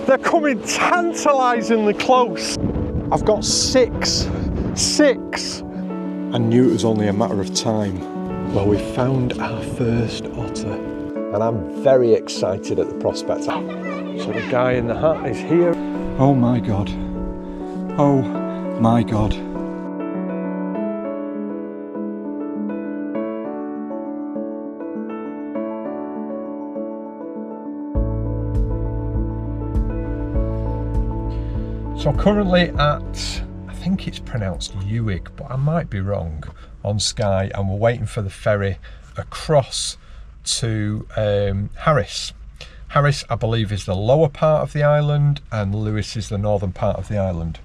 They're coming tantalisingly close. I've got six. I knew it was only a matter of time. Well, we found our first otter, and I'm very excited at the prospect. So the guy in the hat is here. Oh my God. Oh my God. So currently at, I think it's pronounced Ewig, but I might be wrong, on Skye, and we're waiting for the ferry across to Harris. Harris, I believe, is the lower part of the island, and Lewis is the northern part of the island.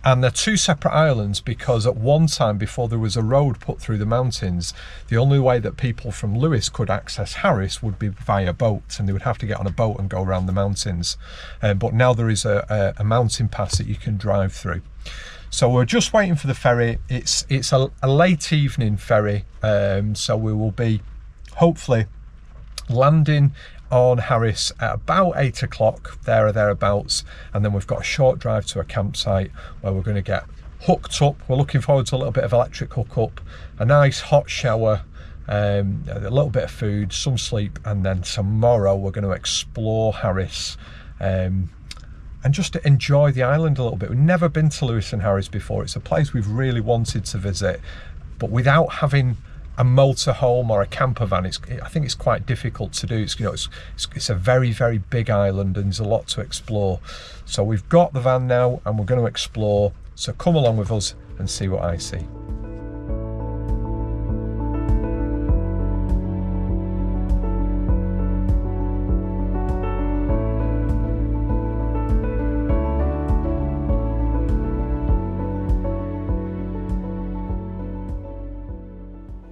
And they're two separate islands because at one time, before there was a road put through the mountains, the only way that people from Lewis could access Harris would be via boat, and they would have to get on a boat and go around the mountains. But now there is a mountain pass that you can drive through. So we're just waiting for the ferry. It's a late evening ferry, so we will be hopefully landing on Harris at about 8 o'clock, there or thereabouts, and then we've got a short drive to a campsite where we're going to get hooked up. We're looking forward to a little bit of electric hookup, a nice hot shower, a little bit of food, some sleep, and then tomorrow we're going to explore Harris and just to enjoy the island a little bit. We've never been to Lewis and Harris before. It's a place we've really wanted to visit, but without having a motorhome or a camper van, I think it's quite difficult to do. It's a very, very big island, and there's a lot to explore. So we've got the van now and we're going to explore. So come along with us and see what I see.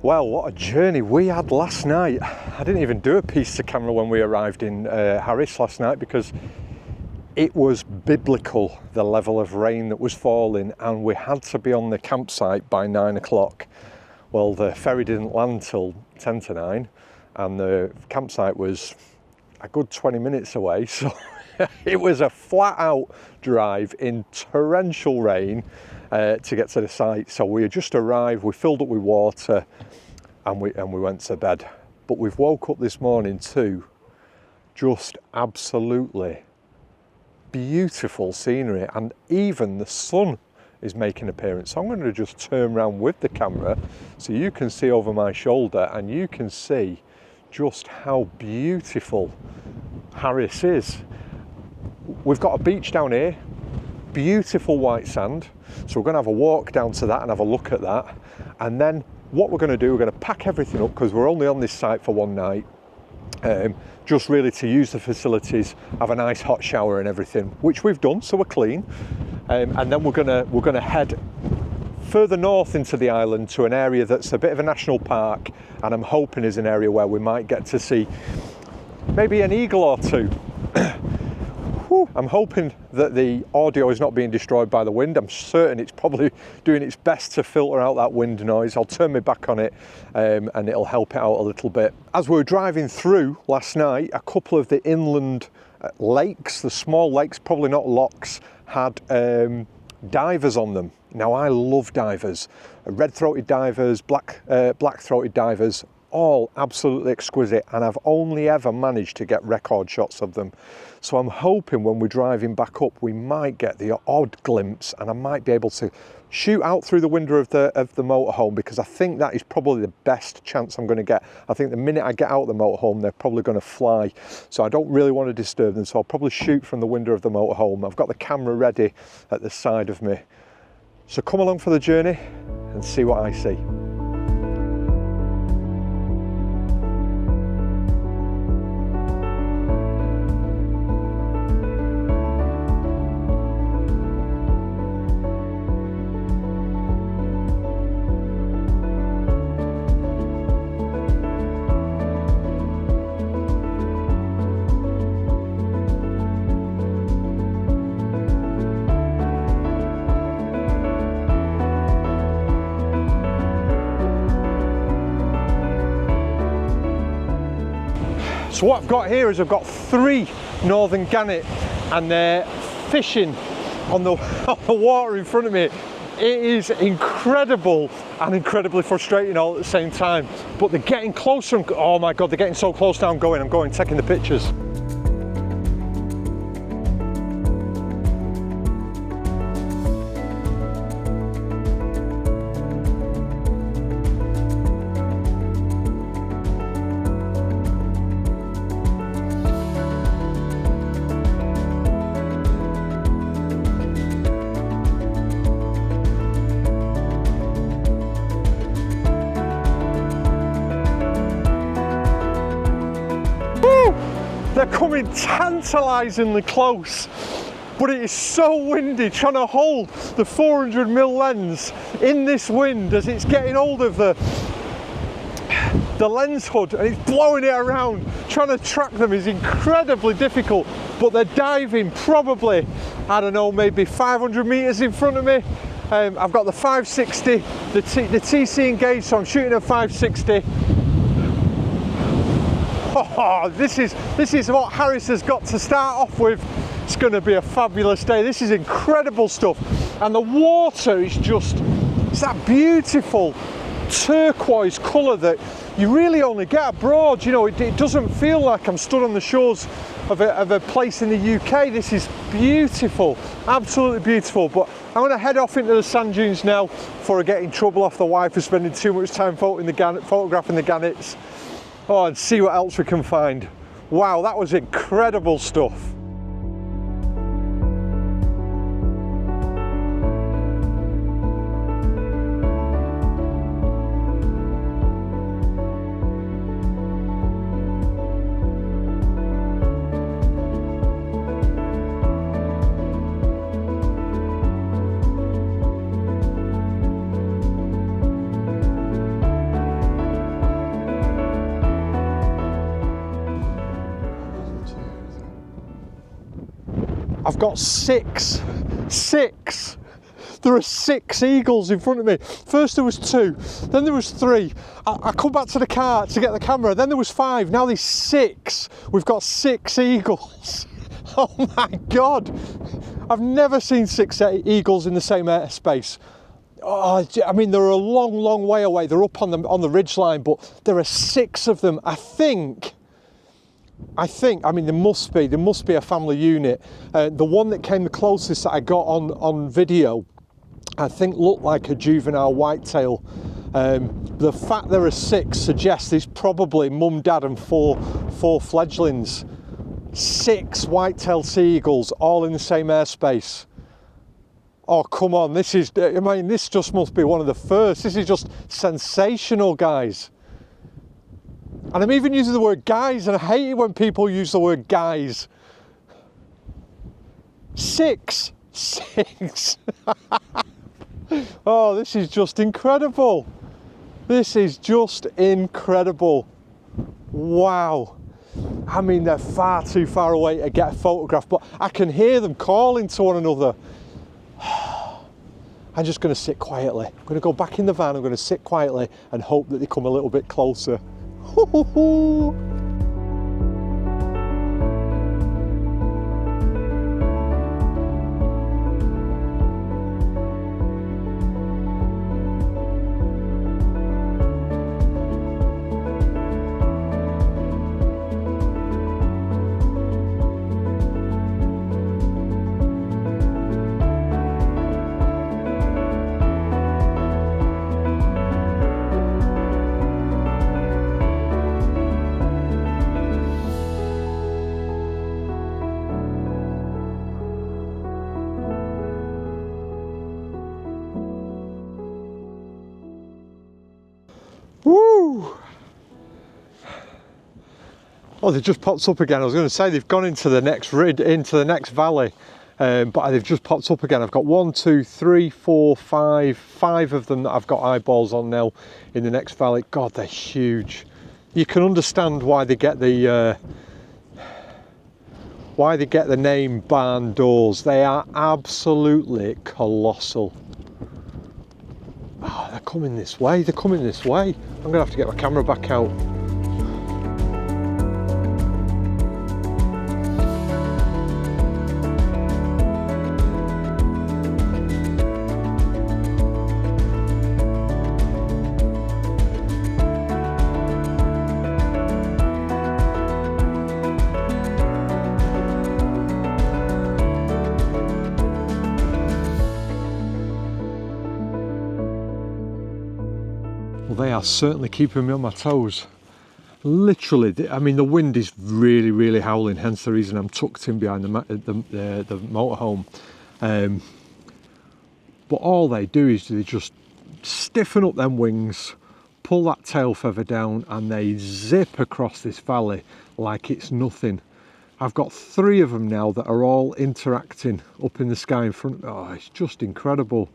Well, what a journey we had last night. I didn't even do a piece to camera when we arrived in Harris last night because it was biblical, the level of rain that was falling, and we had to be on the campsite by 9 o'clock. Well, the ferry didn't land till 10 to 9 and the campsite was a good 20 minutes away, so it was a flat out drive in torrential rain to get to the site. So we just arrived, we filled up with water, and we went to bed. But we've woke up this morning to just absolutely beautiful scenery, and even the sun is making an appearance. So I'm going to just turn around with the camera so you can see over my shoulder, and you can see just how beautiful Harris is. We've got a beach down here, beautiful white sand. So we're going to have a walk down to that and have a look at that. And then what we're going to do, we're going to pack everything up because we're only on this site for one night. Just really to use the facilities, have a nice hot shower and everything, which we've done, so we're clean. And then we're going to head further north into the island to an area that's a bit of a national park, and I'm hoping is an area where we might get to see maybe an eagle or two. I'm hoping that the audio is not being destroyed by the wind. I'm certain it's probably doing its best to filter out that wind noise. I'll turn my back on it and it'll help it out a little bit. As we were driving through last night, a couple of the inland lakes, the small lakes, probably not locks, had divers on them. Now I love divers, red-throated divers, black-throated divers, all absolutely exquisite, and I've only ever managed to get record shots of them. So I'm hoping when we're driving back up we might get the odd glimpse, and I might be able to shoot out through the window of the motorhome, because I think that is probably the best chance I'm going to get. I think the minute I get out of the motorhome they're probably going to fly, so I don't really want to disturb them, so I'll probably shoot from the window of the motorhome. I've got the camera ready at the side of me. So come along for the journey and see what I see. So what I've got here is I've got 3 northern gannet and they're fishing on the, on the water in front of me. It is incredible and incredibly frustrating all at the same time. But they're getting closer and, oh my God, they're getting so close now. I'm going, taking the pictures. They're coming tantalisingly close, but it is so windy trying to hold the 400mm lens in this wind as it's getting hold of the lens hood and it's blowing it around. Trying to track them is incredibly difficult, but they're diving probably, I don't know, maybe 500 metres in front of me. I've got the 560, the TC engaged, so I'm shooting at 560. Oh, this is what Harris has got to start off with. It's going to be a fabulous day. This is incredible stuff, and the water is just, it's that beautiful turquoise colour that you really only get abroad. You know, it doesn't feel like I'm stood on the shores of a place in the UK. This is beautiful, absolutely beautiful. But I'm going to head off into the sand dunes now before I get in trouble off the wife for spending too much time photographing the gannets. Oh, and see what else we can find. Wow, that was incredible stuff. I've got six. There are 6 eagles in front of me. First there was 2, then there was 3. I come back to the car to get the camera, then there was 5, now there's 6. We've got 6 eagles. Oh my God. I've never seen 6 eagles in the same airspace. Oh, I mean, they're a long way away. They're up on the ridge line, but there are 6 of them. I think, I mean, there must be a family unit. The one that came the closest that I got on video, I think looked like a juvenile whitetail. The fact there are 6 suggests there's probably mum, dad and four fledglings. 6 white-tailed sea eagles all in the same airspace. Oh, come on, this just must be one of the first. This is just sensational, guys. And I'm even using the word guys, and I hate it when people use the word guys. 6. Oh, this is just incredible. This is just incredible. Wow. I mean, they're far too far away to get a photograph, but I can hear them calling to one another. I'm just going to sit quietly. I'm going to go back in the van, I'm going to sit quietly and hope that they come a little bit closer. Woo! Oh, they just popped up again. I was going to say they've gone into the next valley, but they've just popped up again. I've got 1, 2, 3, 4, 5 of them that I've got eyeballs on now in the next valley. God, they're huge. You can understand why they get the name barn doors. They are absolutely colossal. Oh, they're coming this way. They're coming this way. I'm going to have to get my camera back out. they are certainly keeping me on my toes. Literally, I mean, the wind is really, really howling, hence the reason I'm tucked in behind the motorhome. But all they do is they just stiffen up them wings, pull that tail feather down, and they zip across this valley like it's nothing. I've got 3 of them now that are all interacting up in the sky in front. Oh, it's just incredible.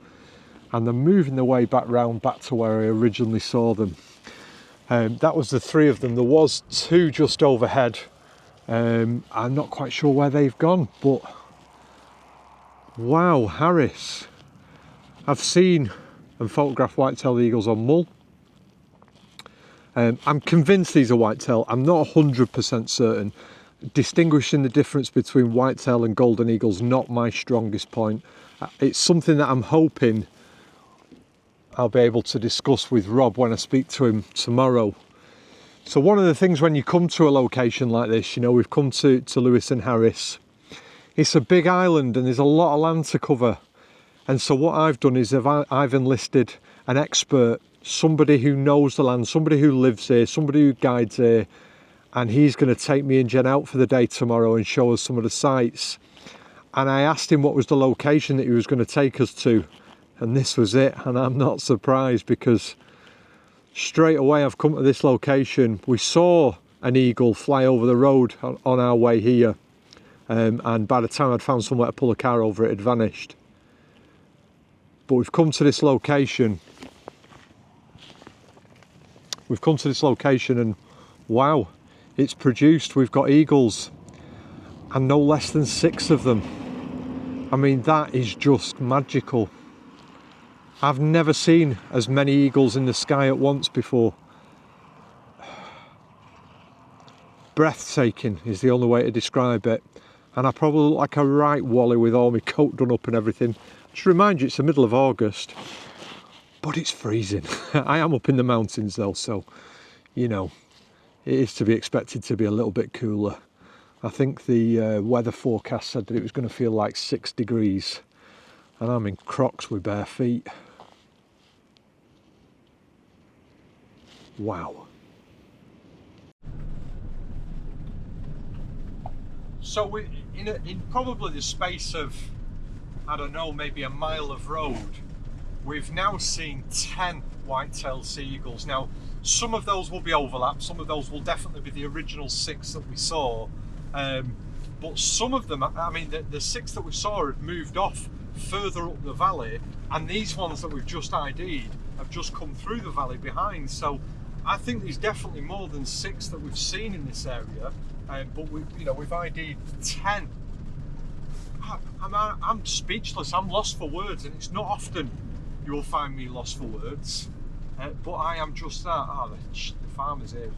And they're moving their way back round, back to where I originally saw them. That was the 3 of them. There was 2 just overhead. I'm not quite sure where they've gone, but wow, Harris. I've seen and photographed white-tailed eagles on Mull. I'm convinced these are white-tailed. I'm not 100% certain. Distinguishing the difference between white-tailed and golden eagles, not my strongest point. It's something that I'm hoping I'll be able to discuss with Rob when I speak to him tomorrow. So one of the things when you come to a location like this, you know, we've come to Lewis and Harris. It's a big island and there's a lot of land to cover. And so what I've done is I've enlisted an expert, somebody who knows the land, somebody who lives here, somebody who guides here, and he's going to take me and Jen out for the day tomorrow and show us some of the sights. And I asked him what was the location that he was going to take us to, and this was it. And I'm not surprised, because straight away I've come to this location. We saw an eagle fly over the road on our way here, and by the time I'd found somewhere to pull a car over, it had vanished. But we've come to this location. We've come to this location and wow, it's produced. We've got eagles, and no less than 6 of them. I mean, that is just magical. I've never seen as many eagles in the sky at once before. Breathtaking is the only way to describe it. And I probably look like a right wally with all my coat done up and everything. Just remind you, it's the middle of August, but it's freezing. I am up in the mountains though, so, you know, it is to be expected to be a little bit cooler. I think the weather forecast said that it was going to feel like 6 degrees, and I'm in Crocs with bare feet. Wow. So in probably the space of, I don't know, maybe a mile of road, we've now seen 10 white-tailed sea eagles. Now, some of those will be overlapped, some of those will definitely be the original 6 that we saw, but some of them, I mean, the 6 that we saw had moved off further up the valley, and these ones that we've just ID'd have just come through the valley behind. So I think there's definitely more than 6 that we've seen in this area, but we've ID'd 10. I'm speechless. I'm lost for words, and it's not often you will find me lost for words, but I am just that. The farmer's here.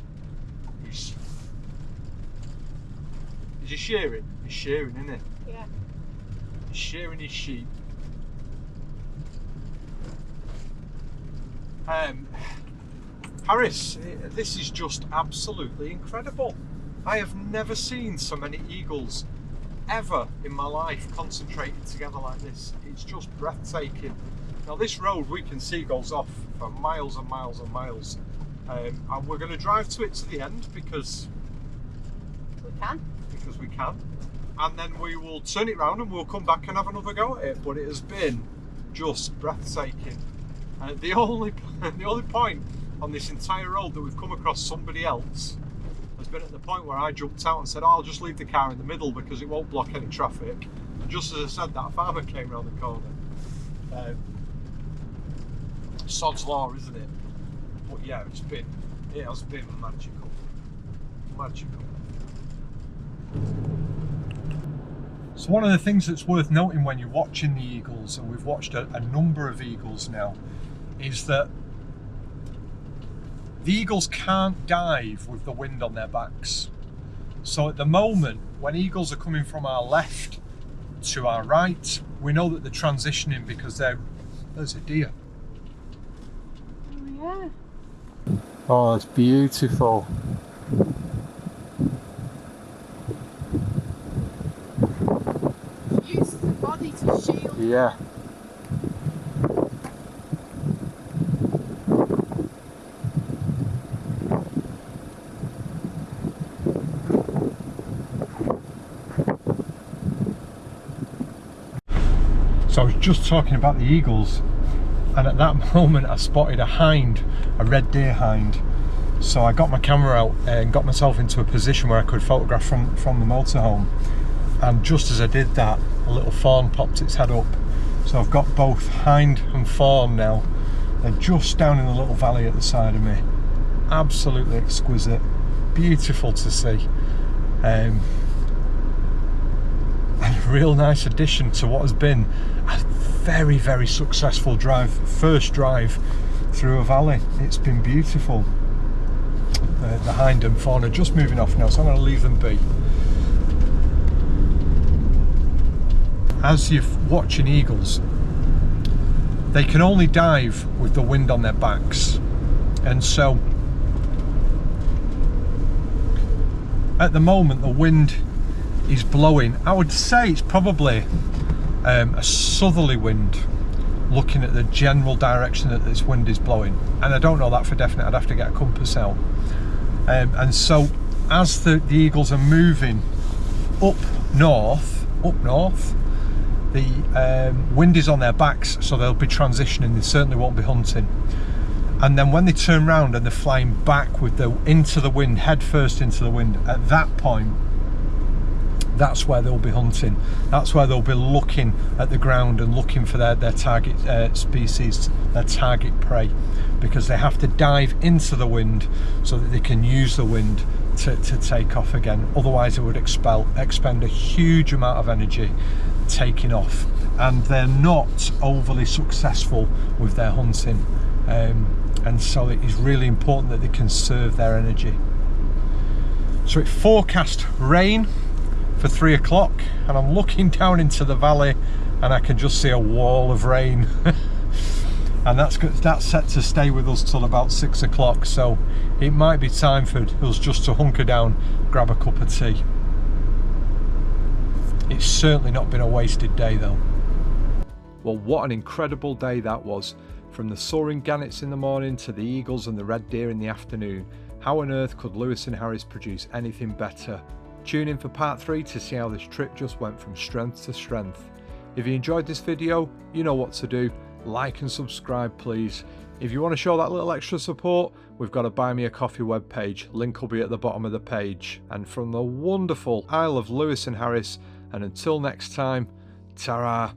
He's shearing. He's shearing, isn't he? Yeah. He's shearing his sheep. Harris, this is just absolutely incredible. I have never seen so many eagles ever in my life concentrated together like this. It's just breathtaking. Now this road we can see goes off for miles and miles and miles, and we're going to drive to it to the end because we can, and then we will turn it round and we'll come back and have another go at it. But it has been just breathtaking. The only point on this entire road that we've come across somebody else has been at the point where I jumped out and said, I'll just leave the car in the middle because it won't block any traffic. And just as I said that, a farmer came around the corner. Sod's law, isn't it? But yeah, it has been magical. Magical. So one of the things that's worth noting when you're watching the eagles, and we've watched a number of eagles now, is that the eagles can't dive with the wind on their backs. So at the moment, when eagles are coming from our left to our right, we know that they're transitioning because there's a deer. Oh yeah. Oh, it's beautiful. Use the body to shield. Yeah. So I was just talking about the eagles, and at that moment I spotted a hind, a red deer hind. So I got my camera out and got myself into a position where I could photograph from the motorhome. And just as I did that, a little fawn popped its head up. So I've got both hind and fawn now. They're just down in the little valley at the side of me. Absolutely exquisite, beautiful to see. And a real nice addition to what has been a very, very successful first drive through a valley. It's been beautiful. The hind and fawn are just moving off now, so I'm going to leave them be. As you're watching eagles, they can only dive with the wind on their backs, and so at the moment the wind is blowing. I would say it's probably a southerly wind, looking at the general direction that this wind is blowing, and I don't know that for definite. I'd have to get a compass out. And so as the eagles are moving up north, the wind is on their backs, so they'll be transitioning. They certainly won't be hunting. And then when they turn round and they're flying back with into the wind, head first into the wind, at that point, that's where they'll be hunting. That's where they'll be looking at the ground and looking for their target species, their target prey, because they have to dive into the wind so that they can use the wind to take off again. Otherwise it would expend a huge amount of energy taking off, and they're not overly successful with their hunting. And so it is really important that they conserve their energy. So it forecast rain for 3 o'clock, and I'm looking down into the valley and I can just see a wall of rain. And that's set to stay with us till about 6 o'clock, so it might be time for us just to hunker down, grab a cup of tea. It's certainly not been a wasted day though. Well, what an incredible day that was. From the soaring gannets in the morning to the eagles and the red deer in the afternoon. How on earth could Lewis and Harris produce anything better? Tune in for part 3 to see how this trip just went from strength to strength. If you enjoyed this video, you know what to do. Like and subscribe please. If you want to show that little extra support, we've got a Buy Me a Coffee webpage. Link will be at the bottom of the page. And from the wonderful Isle of Lewis and Harris, and until next time, ta-ra.